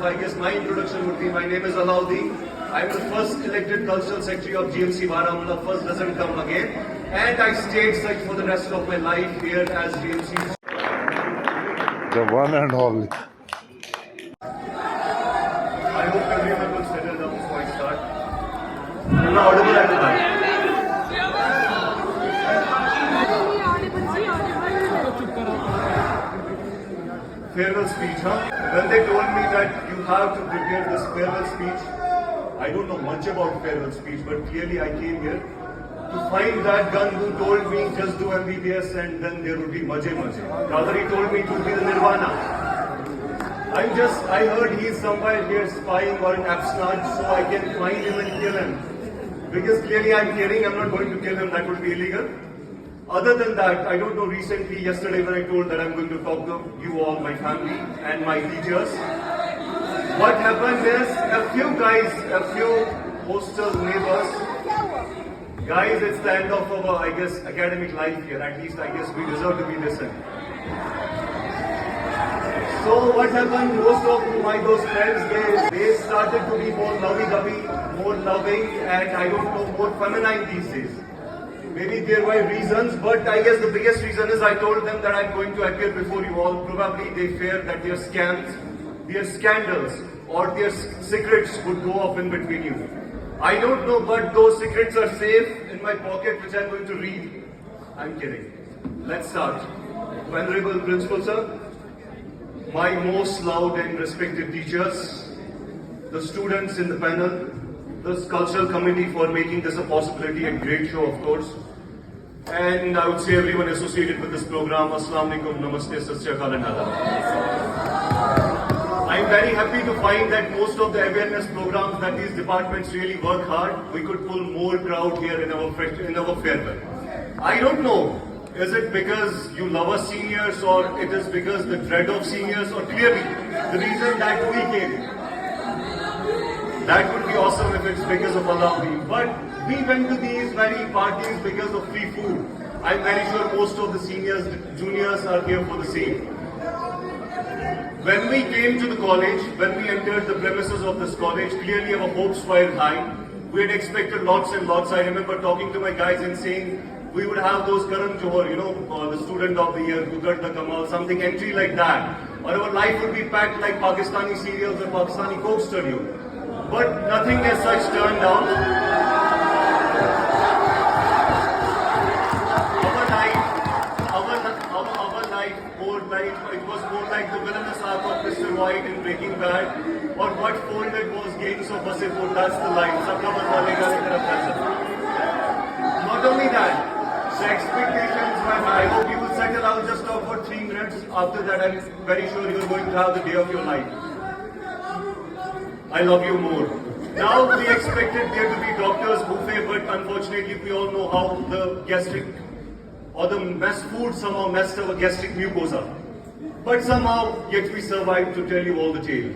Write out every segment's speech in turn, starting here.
I guess my introduction would be, my name is Alauddin. I'm the first elected cultural secretary of GMC Baramulla, first doesn't come again. And I stayed such for the rest of my life here as GMC. The one and only. I hope everyone will settle down before I start. Am I audible at the back? Farewell speech, huh? When they told me that you have to prepare this farewell speech, I don't know much about farewell speech, but clearly I came here to find that gun who told me just do MBBS and then there would be maje. Rather he told me it would be the nirvana. I heard he's somewhere here spying or an absnage, so I can find him and kill him. Because clearly I'm hearing I'm not going to kill him, that would be illegal. Other than that, I don't know, recently, yesterday when I told that I'm going to talk to you all, my family and my teachers, what happened is a few hostel neighbors, guys, it's the end of our, I guess, academic life here. At least I guess we deserve to be listened. So what happened, most of those friends, they started to be more lovey-dovey, more loving, and I don't know, more feminine these days. Maybe there were reasons, but I guess the biggest reason is I told them that I'm going to appear before you all. Probably they fear that their scams, their scandals, or their secrets would go off in between you. I don't know, but those secrets are safe in my pocket, which I'm going to read. I'm kidding. Let's start. Venerable Principal Sir, my most loved and respected teachers, the students in the panel, the cultural committee for making this a possibility, a great show of course, and I would say everyone associated with this program, Assalamu Alaikum, Namaste, Sat Sri Akal and Adab. I'm very happy to find that most of the awareness programs that these departments really work hard, we could pull more crowd here in our farewell. I don't know, is it because you love us seniors or it is because the dread of seniors, or clearly the reason that we came. That would be awesome if it's because of Allah. But we went to these very parties because of free food. I'm very sure most of the seniors, juniors are here for the same. When we came to the college, when we entered the premises of this college, clearly our hopes were high. We had expected lots and lots. I remember talking to my guys and saying we would have those Karan Johar, the student of the year, Gukat the Kamal, something entry like that. Or our life would be packed like Pakistani serials or Pakistani Coke studio. But nothing as such turned out. Our life, it was more like the villainous arc of Mr. White in Breaking Bad, or what folded was games of Basipur, that's the line. Not only that, the expectations were high. I hope you will settle. I will just talk for 3 minutes. After that, I'm very sure you are going to have the day of your life. I love you more. Now we expected there to be doctors buffet, but unfortunately we all know how the gastric or the mess food somehow messed our gastric mucosa. But somehow yet we survived to tell you all the tale.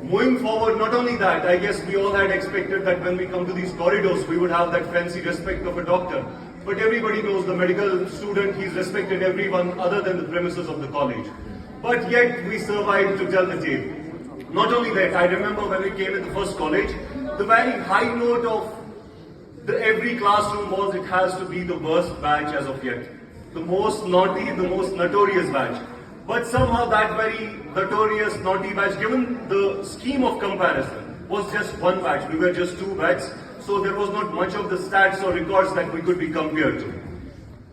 Moving forward, not only that, I guess we all had expected that when we come to these corridors, we would have that fancy respect of a doctor. But everybody knows the medical student, he's respected everyone other than the premises of the college. But yet we survived to tell the tale. Not only that, I remember when we came in the first college, the very high note of every classroom was it has to be the worst batch as of yet. The most naughty, the most notorious batch. But somehow that very notorious, naughty batch, given the scheme of comparison, was just one batch. We were just 2 batches, so there was not much of the stats or records that we could be compared to.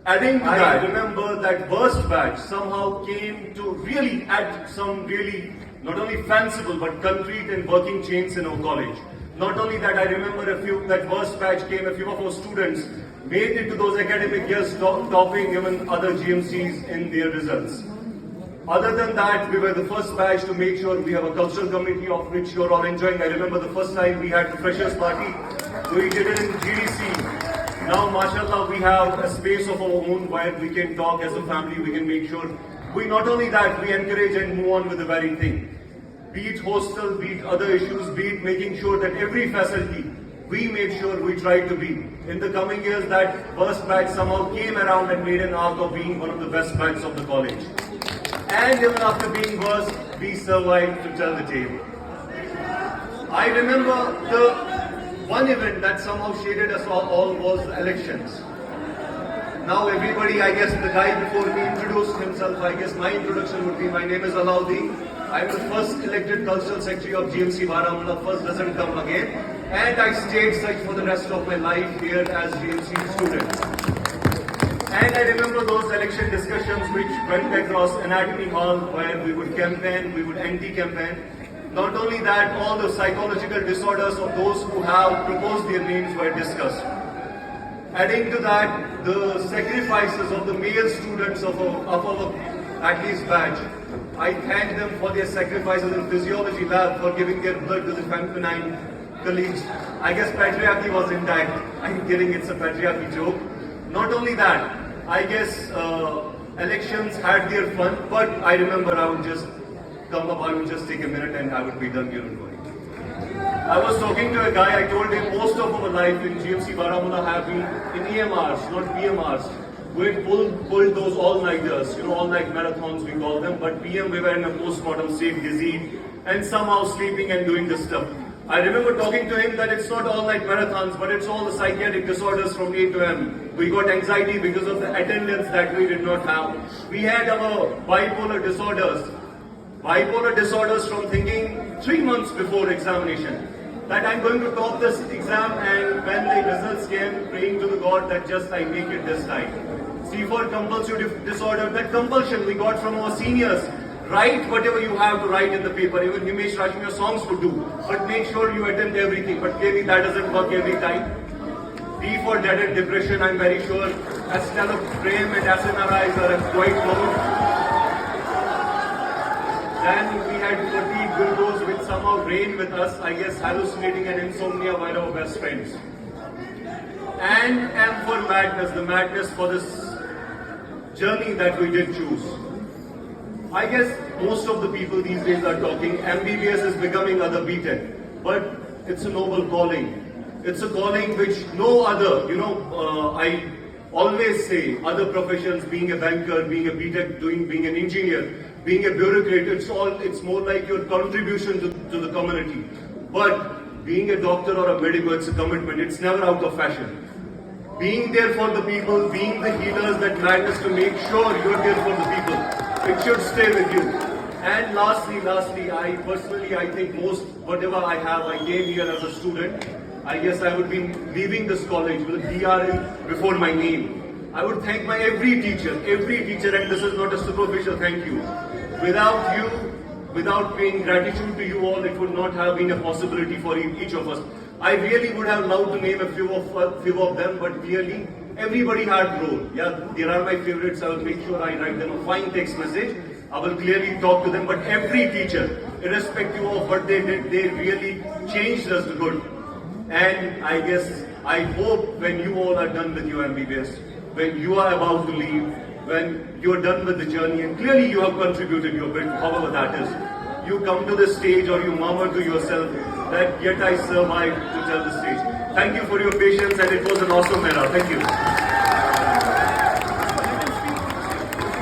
Adding to that, I remember that worst batch somehow came to really add some really not only fanciful but concrete and working change in our college. Not only that, I remember that worst batch came, a few of our students made it to those academic years topping even other GMCs in their results. Other than that, we were the first batch to make sure we have a cultural committee of which you're all enjoying. I remember the first time we had the freshers party, we did it in GDC. Now, mashallah, we have a space of our own where we can talk as a family, we can make sure. Not only that, we encourage and move on with the very thing. Be it hostel, be it other issues, be it making sure that every facility, we made sure we tried to be. In the coming years, that first batch somehow came around and made an arc of being one of the best batches of the college. And even after being worst, we survived to tell the tale. I remember the one event that somehow shaded us all was elections. Now everybody, I guess the guy before me introduced himself. I guess my introduction would be, my name is Alauddin. I'm the first elected cultural secretary of GMC Baramulla. First doesn't come again. And I stayed such for the rest of my life here as GMC student. And I remember those election discussions which went across Anatomy Hall where we would campaign, we would anti-campaign. Not only that, all the psychological disorders of those who have proposed their names were discussed. Adding to that, the sacrifices of the male students of our at least batch. I thank them for their sacrifices in physiology lab, for giving their blood to the feminine colleagues. I guess patriarchy was intact. I'm kidding, it's a patriarchy joke. Not only that, I guess elections had their fun, but I remember I would just come up, I would just take a minute and I would be done here and going. I was talking to a guy, I told him most of our life in GMC Baramulla have been in EMRs, not PMRs. We pulled those all-nighters, all-night marathons we call them, but PM we were in a post-mortem state, dizzy, and somehow sleeping and doing this stuff. I remember talking to him that it's not all-night marathons, but it's all the psychiatric disorders from A to M. We got anxiety because of the attendance that we did not have. We had our bipolar disorders. Bipolar disorders from thinking 3 months before examination that I'm going to top this exam, and when the results came, praying to the God that just I make it this time. C for compulsive disorder, that compulsion we got from our seniors. Write whatever you have to write in the paper. Even Himesh Rajmia songs would do. But make sure you attempt everything. But clearly that doesn't work every time. D for dreaded depression, I'm very sure. Estalopram and SNRIs are quite common. Then we had fatigue gurus which somehow reigned with us, I guess hallucinating and insomnia were our best friends. And M for madness, the madness for this journey that we did choose. I guess most of the people these days are talking, MBBS is becoming other BTech, but it's a noble calling. It's a calling which no other, I always say other professions, being a banker, being a BTech, being an engineer, being a bureaucrat, it's more like your contribution to the community. But being a doctor or a medical, it's a commitment, it's never out of fashion. Being there for the people, being the healers that matters to make sure you're there for the people. It should stay with you. And lastly, I think most, whatever I have, I came here as a student. I guess I would be leaving this college with a DR before my name. I would thank my every teacher, and this is not a superficial thank you. Without you, without paying gratitude to you all, it would not have been a possibility for each of us. I really would have loved to name a few of them, but clearly everybody had role. Yeah, there are my favorites. I will make sure I write them a fine text message. I will clearly talk to them, but every teacher, irrespective of what they did, they really changed us to good. And I hope when you all are done with your MBBS, when you are about to leave, when you are done with the journey, and clearly you have contributed your bit, however that is, you come to the stage or you murmur to yourself that yet I survived to tell the stage. Thank you for your patience, and it was an awesome era. Thank you.